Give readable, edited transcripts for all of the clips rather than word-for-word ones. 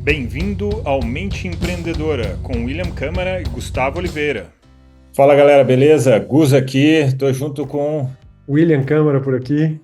Bem-vindo ao Mente Empreendedora, com William Câmara e Gustavo Oliveira. Fala galera, beleza? Gus aqui, estou junto com William Câmara por aqui.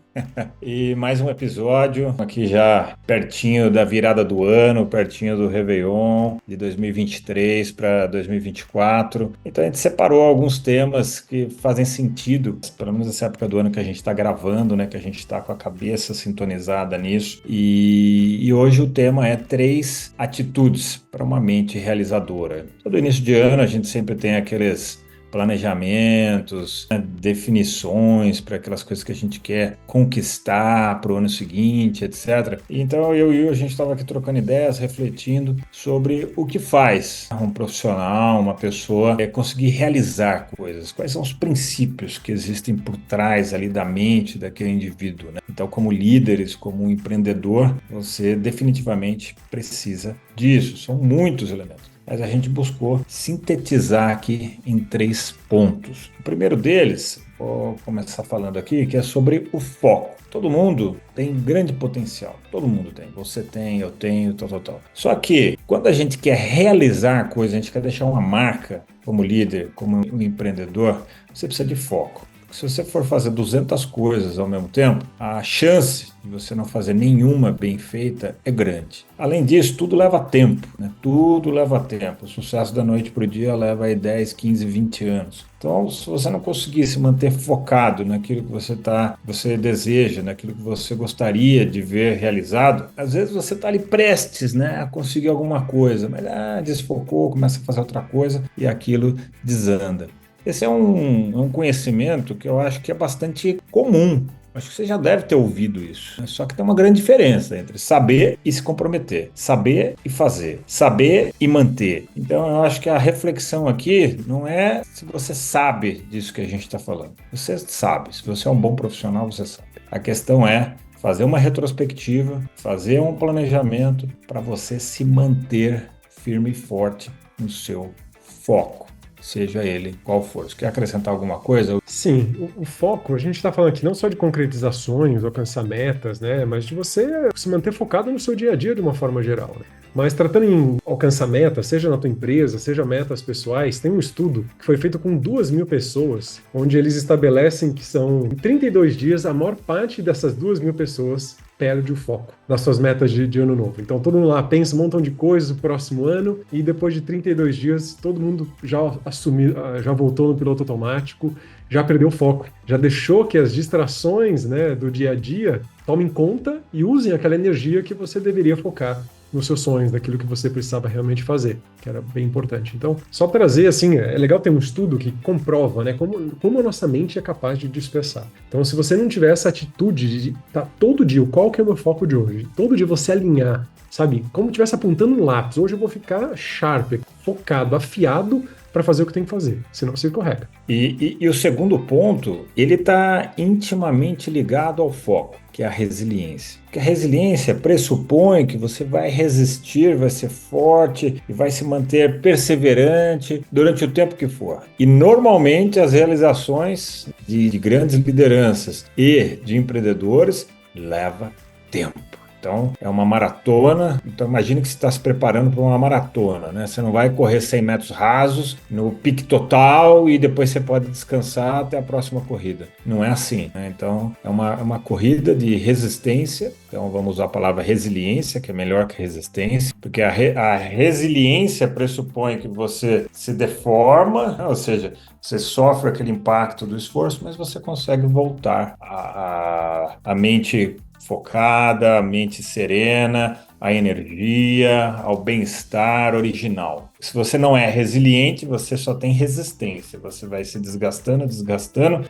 e mais um episódio, aqui já pertinho da virada do ano, pertinho do Réveillon de 2023 para 2024. Então a gente separou alguns temas que fazem sentido, pelo menos nessa época do ano que a gente está gravando, né? Que a gente está com a cabeça sintonizada nisso. E hoje o tema é 3 atitudes para uma mente realizadora. Todo início de ano a gente sempre tem aqueles planejamentos, né, definições para aquelas coisas que a gente quer conquistar para o ano seguinte, etc. Então eu e a gente estava aqui trocando ideias, refletindo sobre o que faz um profissional, uma pessoa conseguir realizar coisas. Quais são os princípios que existem por trás ali da mente daquele indivíduo, né? Então, como líderes, como um empreendedor, você definitivamente precisa disso. São muitos elementos. Mas a gente buscou sintetizar aqui em 3 pontos. O primeiro deles, vou começar falando aqui, que é sobre o foco. Todo mundo tem grande potencial, todo mundo tem. Você tem, eu tenho, tal. Só que quando a gente quer realizar coisas, a gente quer deixar uma marca como líder, como um empreendedor, você precisa de foco. Se você for fazer 200 coisas ao mesmo tempo, a chance de você não fazer nenhuma bem feita é grande. Além disso, tudo leva tempo, né? Tudo leva tempo. O sucesso da noite para o dia leva aí 10, 15, 20 anos. Então, se você não conseguir se manter focado naquilo que você deseja, naquilo que você gostaria de ver realizado, às vezes você está ali prestes, né, a conseguir alguma coisa, mas desfocou, começa a fazer outra coisa e aquilo desanda. Esse é um conhecimento que eu acho que é bastante comum. Acho que você já deve ter ouvido isso. Só que tem uma grande diferença entre saber e se comprometer, saber e fazer, saber e manter. Então eu acho que a reflexão aqui não é se você sabe disso que a gente está falando. Você sabe, se você é um bom profissional, você sabe. A questão é fazer uma retrospectiva, fazer um planejamento para você se manter firme e forte no seu foco, seja ele qual for. Você quer acrescentar alguma coisa? Sim, o foco, a gente está falando aqui não só de concretizar sonhos, alcançar metas, né? Mas de você se manter focado no seu dia a dia de uma forma geral, né? Mas tratando em alcançar metas, seja na tua empresa, seja metas pessoais, tem um estudo que foi feito com 2.000 pessoas, onde eles estabelecem que são em 32 dias, a maior parte dessas 2.000 pessoas perde o foco nas suas metas de ano novo. Então todo mundo lá pensa um montão de coisas no próximo ano e depois de 32 dias todo mundo já assumiu, já voltou no piloto automático, já perdeu o foco, já deixou que as distrações, né, do dia a dia tomem conta e usem aquela energia que você deveria focar nos seus sonhos, daquilo que você precisava realmente fazer, que era bem importante. Então, só trazer, assim, é legal ter um estudo que comprova, né, como a nossa mente é capaz de dispersar. Então, se você não tiver essa atitude de estar todo dia, qual que é o meu foco de hoje? Todo dia você alinhar, sabe? Como se estivesse apontando um lápis. Hoje eu vou ficar sharp, focado, afiado para fazer o que tem que fazer, senão você escorrega. E o segundo ponto, ele está intimamente ligado ao foco, que é a resiliência. Porque a resiliência pressupõe que você vai resistir, vai ser forte e vai se manter perseverante durante o tempo que for. E normalmente as realizações de grandes lideranças e de empreendedores leva tempo. Então, é uma maratona. Então, imagine que você está se preparando para uma maratona, né? Você não vai correr 100 metros rasos no pique total e depois você pode descansar até a próxima corrida. Não é assim, né? Então, é uma corrida de resistência. Então, vamos usar a palavra resiliência, que é melhor que resistência, porque a resiliência pressupõe que você se deforma, ou seja, você sofre aquele impacto do esforço, mas você consegue voltar a mente focada, a mente serena, a energia, ao bem-estar original. Se você não é resiliente, você só tem resistência. Você vai se desgastando,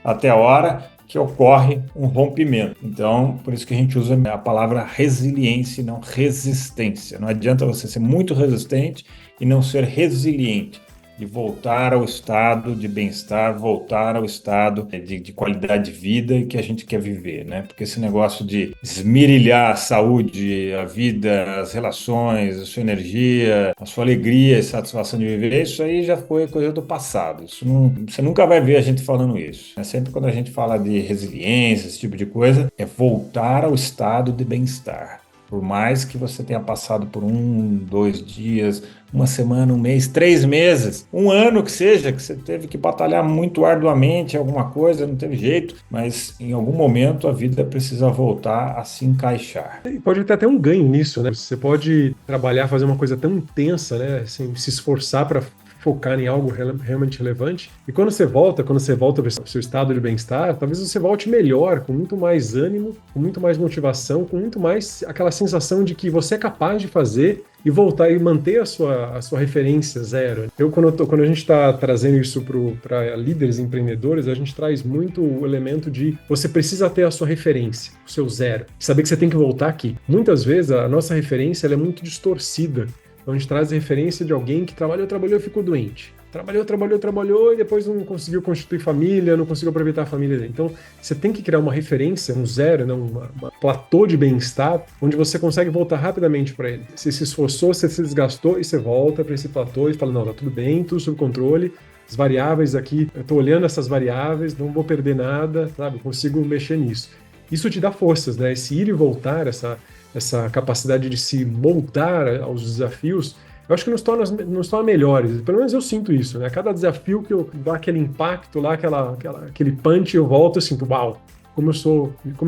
até a hora que ocorre um rompimento. Então, por isso que a gente usa a palavra resiliência e não resistência. Não adianta você ser muito resistente e não ser resiliente. De voltar ao estado de bem-estar, voltar ao estado de qualidade de vida que a gente quer viver, né? Porque esse negócio de esmirilhar a saúde, a vida, as relações, a sua energia, a sua alegria e satisfação de viver, isso aí já foi coisa do passado. Isso não, você nunca vai ver a gente falando isso. É sempre quando a gente fala de resiliência, esse tipo de coisa, é voltar ao estado de bem-estar. Por mais que você tenha passado por 1, 2 dias, uma semana, um mês, 3 meses, um ano que seja, que você teve que batalhar muito arduamente em alguma coisa, não teve jeito, mas em algum momento a vida precisa voltar a se encaixar. E pode ter até um ganho nisso, né? Você pode trabalhar, fazer uma coisa tão intensa, né? Assim, se esforçar para focar em algo realmente relevante. E quando você volta para o seu estado de bem-estar, talvez você volte melhor, com muito mais ânimo, com muito mais motivação, com muito mais aquela sensação de que você é capaz de fazer e voltar e manter a sua referência zero. Quando a gente está trazendo isso para líderes empreendedores, a gente traz muito o elemento de você precisa ter a sua referência, o seu zero, saber que você tem que voltar aqui. Muitas vezes a nossa referência ela é muito distorcida. Então a gente traz a referência de alguém que trabalhou e ficou doente. Trabalhou e depois não conseguiu constituir família, não conseguiu aproveitar a família dele. Então você tem que criar uma referência, um zero, né, uma platô de bem-estar, onde você consegue voltar rapidamente para ele. Você se esforçou, você se desgastou e você volta para esse platô e fala, não, tá tudo bem, tudo sob controle, as variáveis aqui, eu estou olhando essas variáveis, não vou perder nada, sabe? Consigo mexer nisso. Isso te dá forças, né? Esse ir e voltar, essa capacidade de se moldar aos desafios, eu acho que nos torna melhores. Pelo menos eu sinto isso, né? Cada desafio que eu dou aquele impacto lá, aquele punch, eu volto e sinto, uau, como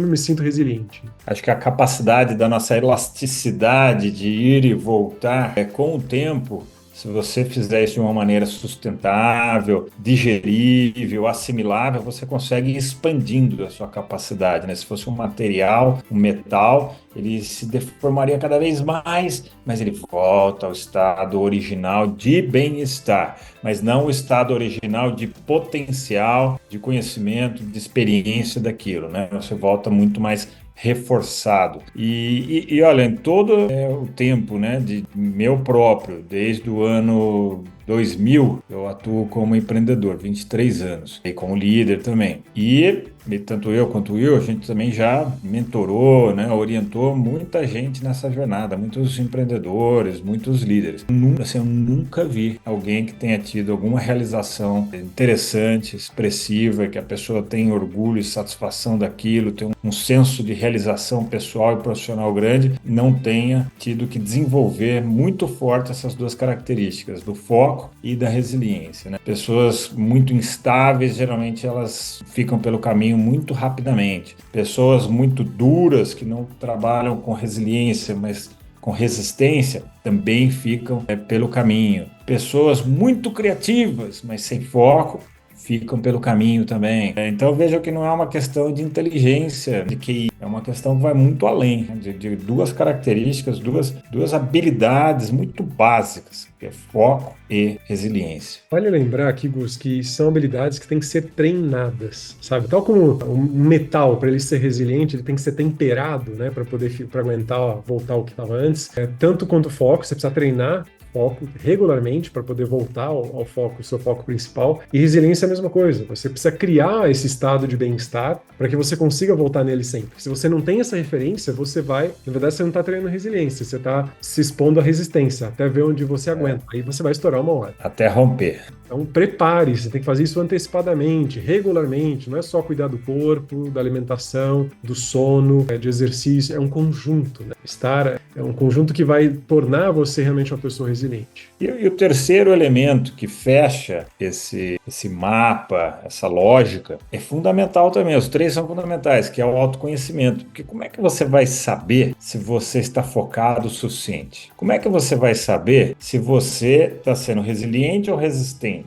eu me sinto resiliente. Acho que a capacidade da nossa elasticidade de ir e voltar com o tempo. Se você fizer isso de uma maneira sustentável, digerível, assimilável, você consegue ir expandindo a sua capacidade, né? Se fosse um material, um metal, ele se deformaria cada vez mais, mas ele volta ao estado original de bem-estar, mas não o estado original de potencial, de conhecimento, de experiência daquilo, né? Você volta muito mais reforçado. E olha, em todo o tempo, né, de meu próprio, desde o ano 2000, eu atuo como empreendedor, 23 anos, e como líder também. E tanto eu quanto a gente também já mentorou, né, orientou muita gente nessa jornada, muitos empreendedores, muitos líderes. Eu nunca vi alguém que tenha tido alguma realização interessante, expressiva, que a pessoa tem orgulho e satisfação daquilo, tem um senso de realização pessoal e profissional grande, não tenha tido que desenvolver muito forte essas duas características, do foco e da resiliência, né? Pessoas muito instáveis, geralmente elas ficam pelo caminho muito rapidamente. Pessoas muito duras, que não trabalham com resiliência, mas com resistência, também ficam pelo caminho. Pessoas muito criativas, mas sem foco, ficam pelo caminho também. Então vejam que não é uma questão de inteligência, de QI, é uma questão que vai muito além, né? de duas características, duas habilidades muito básicas, que é foco e resiliência. Vale lembrar aqui, Gus, que são habilidades que têm que ser treinadas, sabe? Tal como um metal, para ele ser resiliente, ele tem que ser temperado, né, para aguentar, voltar ao que estava antes. Tanto quanto o foco, você precisa treinar foco regularmente para poder voltar ao foco, seu foco principal. E resiliência é a mesma coisa. Você precisa criar esse estado de bem-estar para que você consiga voltar nele sempre. Se você não tem essa referência, na verdade, você não está treinando resiliência, você está se expondo à resistência, até ver onde você aguenta. Aí você vai estourar uma hora. Até romper. Então, prepare, você tem que fazer isso antecipadamente, regularmente, não é só cuidar do corpo, da alimentação, do sono, de exercício, é um conjunto, né? É um conjunto que vai tornar você realmente uma pessoa resiliente. E o terceiro elemento que fecha esse mapa, essa lógica, é fundamental também, os três são fundamentais, que é o autoconhecimento, porque como é que você vai saber se você está focado o suficiente? Como é que você vai saber se você está sendo resiliente ou resistente?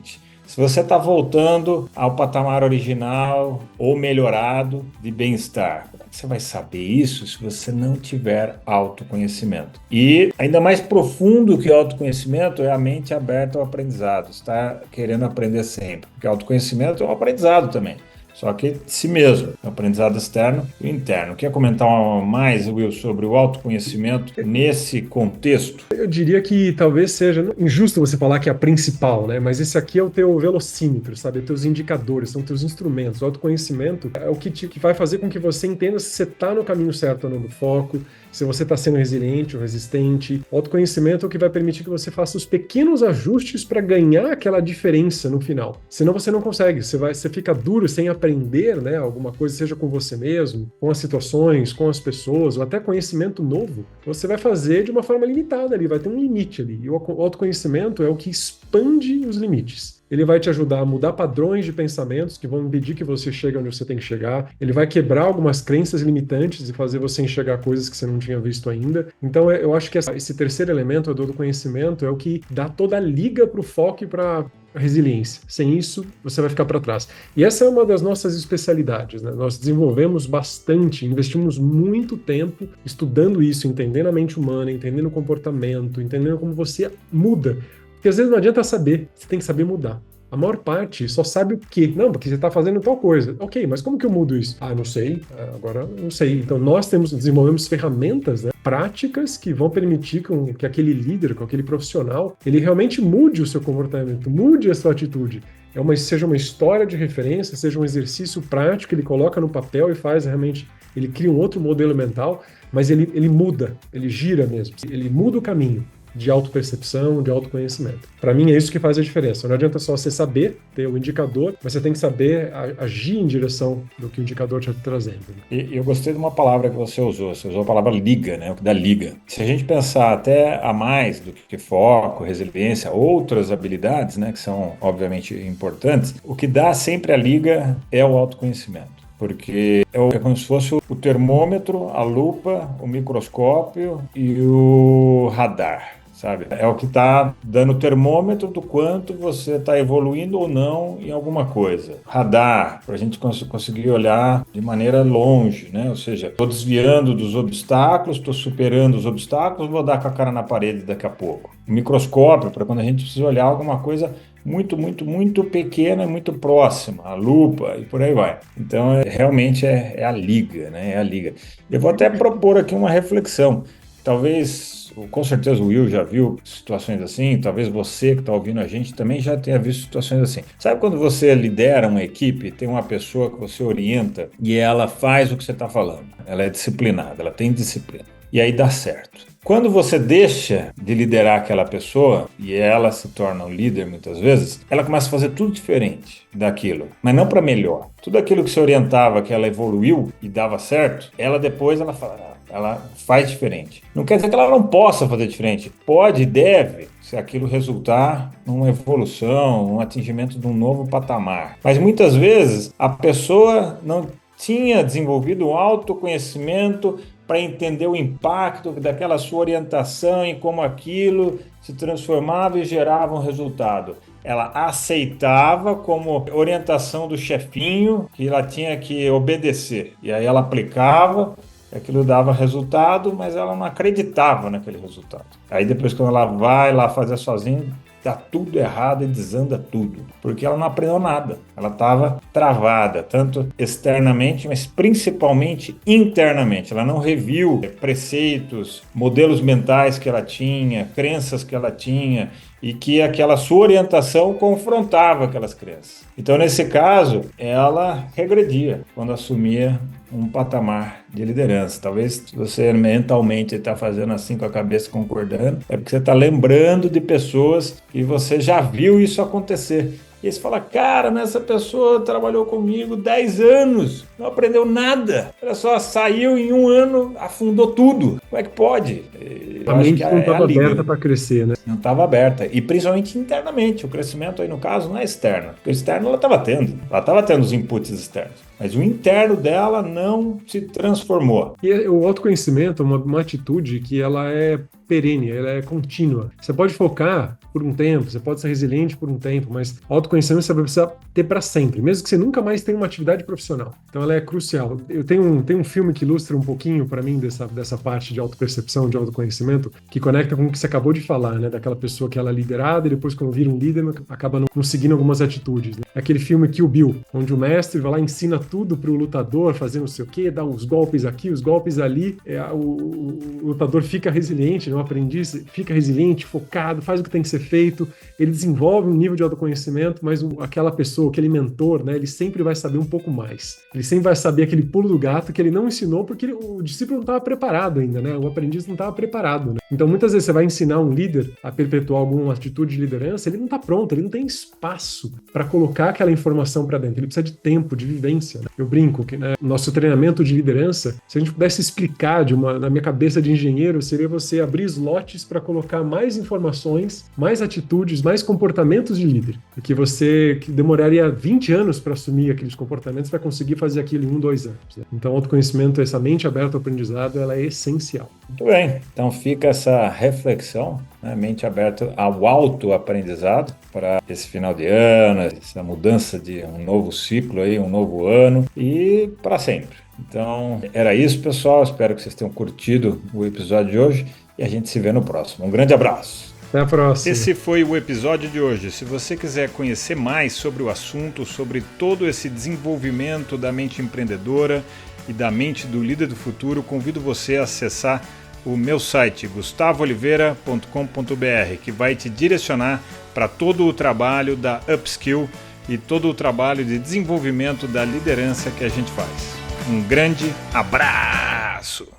Se você está voltando ao patamar original ou melhorado de bem-estar, como é que você vai saber isso se você não tiver autoconhecimento? E ainda mais profundo que o autoconhecimento é a mente aberta ao aprendizado, está querendo aprender sempre, porque autoconhecimento é um aprendizado também. Só que de si mesmo, o aprendizado externo e interno. Quer comentar mais, Will, sobre o autoconhecimento nesse contexto? Eu diria que talvez seja injusto você falar que é a principal, né? Mas esse aqui é o teu velocímetro, sabe? Os teus indicadores, são teus instrumentos. O autoconhecimento é o que vai fazer com que você entenda se você está no caminho certo ou não do foco, se você está sendo resiliente ou resistente. O autoconhecimento é o que vai permitir que você faça os pequenos ajustes para ganhar aquela diferença no final. Senão você não consegue, você fica duro sem aprender, né, alguma coisa, seja com você mesmo, com as situações, com as pessoas, ou até conhecimento novo. Você vai fazer de uma forma limitada ali, vai ter um limite ali. E o autoconhecimento é o que expande os limites. Ele vai te ajudar a mudar padrões de pensamentos que vão impedir que você chegue onde você tem que chegar. Ele vai quebrar algumas crenças limitantes e fazer você enxergar coisas que você não tinha visto ainda. Então, eu acho que esse terceiro elemento, o do conhecimento, é o que dá toda a liga para o foco e para a resiliência. Sem isso, você vai ficar para trás. E essa é uma das nossas especialidades, né? Nós desenvolvemos bastante, investimos muito tempo estudando isso, entendendo a mente humana, entendendo o comportamento, entendendo como você muda. Porque às vezes não adianta saber, você tem que saber mudar. A maior parte só sabe o quê? Não, porque você está fazendo tal coisa. Ok, mas como que eu mudo isso? Ah, não sei, agora não sei. Então nós desenvolvemos ferramentas, né, práticas que vão permitir que aquele líder, com aquele profissional, ele realmente mude o seu comportamento, mude a sua atitude. Seja uma história de referência, seja um exercício prático que ele coloca no papel e faz realmente, ele cria um outro modelo mental, mas ele muda, ele gira mesmo, ele muda o caminho de autopercepção, de autoconhecimento. Para mim é isso que faz a diferença. Não adianta só você saber ter o indicador, mas você tem que saber agir em direção do que o indicador está trazendo. E eu gostei de uma palavra que você usou a palavra liga, né? O que dá liga. Se a gente pensar até a mais do que foco, resiliência, outras habilidades, né, que são obviamente importantes, o que dá sempre a liga é o autoconhecimento. Porque é como se fosse o termômetro, a lupa, o microscópio e o radar, sabe? É o que está dando o termômetro do quanto você está evoluindo ou não em alguma coisa. Radar, para a gente conseguir olhar de maneira longe, né? Ou seja, estou desviando dos obstáculos, estou superando os obstáculos, vou dar com a cara na parede daqui a pouco. O microscópio, para quando a gente precisa olhar alguma coisa muito, muito, muito pequena, muito próxima, a lupa e por aí vai. Então, realmente é a liga, né? É a liga. Eu vou até propor aqui uma reflexão. Talvez, com certeza o Will já viu situações assim, talvez você que está ouvindo a gente também já tenha visto situações assim. Sabe quando você lidera uma equipe, tem uma pessoa que você orienta e ela faz o que você está falando? Ela é disciplinada, ela tem disciplina. E aí dá certo. Quando você deixa de liderar aquela pessoa e ela se torna um líder muitas vezes, ela começa a fazer tudo diferente daquilo, mas não para melhor. Tudo aquilo que você orientava, que ela evoluiu e dava certo, ela faz diferente. Não quer dizer que ela não possa fazer diferente. Pode e deve, se aquilo resultar numa evolução, num atingimento de um novo patamar. Mas muitas vezes a pessoa não tinha desenvolvido um autoconhecimento para entender o impacto daquela sua orientação e como aquilo se transformava e gerava um resultado. Ela aceitava como orientação do chefinho que ela tinha que obedecer. E aí ela aplicava, aquilo dava resultado, mas ela não acreditava naquele resultado. Aí depois quando ela vai lá fazer sozinha, dá tudo errado e desanda tudo, porque ela não aprendeu nada. Ela estava travada, tanto externamente, mas principalmente internamente. Ela não reviu preceitos, modelos mentais que ela tinha, crenças que ela tinha, e que aquela sua orientação confrontava aquelas crenças. Então, nesse caso, ela regredia quando assumia um patamar de liderança. Talvez se você mentalmente está fazendo assim com a cabeça, concordando, é porque você está lembrando de pessoas que você já viu isso acontecer. E aí você fala, cara, mas essa pessoa trabalhou comigo 10 anos, não aprendeu nada. Ela só saiu em um ano, afundou tudo. Como é que pode? A mente não estava aberta para crescer, né? Não estava aberta. E principalmente internamente. O crescimento aí, no caso, não é externo. Porque o externo ela estava tendo. Ela estava tendo os inputs externos. Mas o interno dela não se transformou. E o autoconhecimento é uma atitude que ela é perene, ela é contínua. Você pode focar por um tempo, você pode ser resiliente por um tempo, mas autoconhecimento você vai precisar ter para sempre, mesmo que você nunca mais tenha uma atividade profissional. Então ela é crucial. Eu tenho um filme que ilustra um pouquinho para mim dessa parte de autopercepção, de autoconhecimento, autoconhecimento que conecta com o que você acabou de falar, né? Daquela pessoa que ela é liderada e depois, quando vira um líder, acaba não seguindo algumas atitudes, né? Aquele filme Kill Bill, onde o mestre vai lá e ensina tudo pro lutador, fazer não sei o quê, dá uns golpes aqui, os golpes ali, o lutador fica resiliente, né? O aprendiz fica resiliente, focado, faz o que tem que ser feito, ele desenvolve um nível de autoconhecimento, mas aquela pessoa, aquele mentor, né? Ele sempre vai saber um pouco mais. Ele sempre vai saber aquele pulo do gato que ele não ensinou porque o discípulo não estava preparado ainda, né? O aprendiz não estava preparado, né? Então, muitas vezes você vai ensinar um líder a perpetuar alguma atitude de liderança, ele não está pronto, ele não tem espaço para colocar aquela informação para dentro, ele precisa de tempo, de vivência, né? Eu brinco que, né, nosso treinamento de liderança, se a gente pudesse explicar na minha cabeça de engenheiro, seria você abrir slots para colocar mais informações, mais atitudes, mais comportamentos de líder, porque você que demoraria 20 anos para assumir aqueles comportamentos, vai conseguir fazer aquilo em 1, 2 anos, né? Então, autoconhecimento, essa mente aberta ao aprendizado, ela é essencial. Muito bem, então fica essa reflexão, né? Mente aberta ao autoaprendizado para esse final de ano, essa mudança de um novo ciclo aí, um novo ano e para sempre. Então, era isso, pessoal. Espero que vocês tenham curtido o episódio de hoje e a gente se vê no próximo. Um grande abraço. Até a próxima. Esse foi o episódio de hoje. Se você quiser conhecer mais sobre o assunto, sobre todo esse desenvolvimento da mente empreendedora e da mente do líder do futuro, convido você a acessar o meu site gustavooliveira.com.br, que vai te direcionar para todo o trabalho da Upskill e todo o trabalho de desenvolvimento da liderança que a gente faz. Um grande abraço!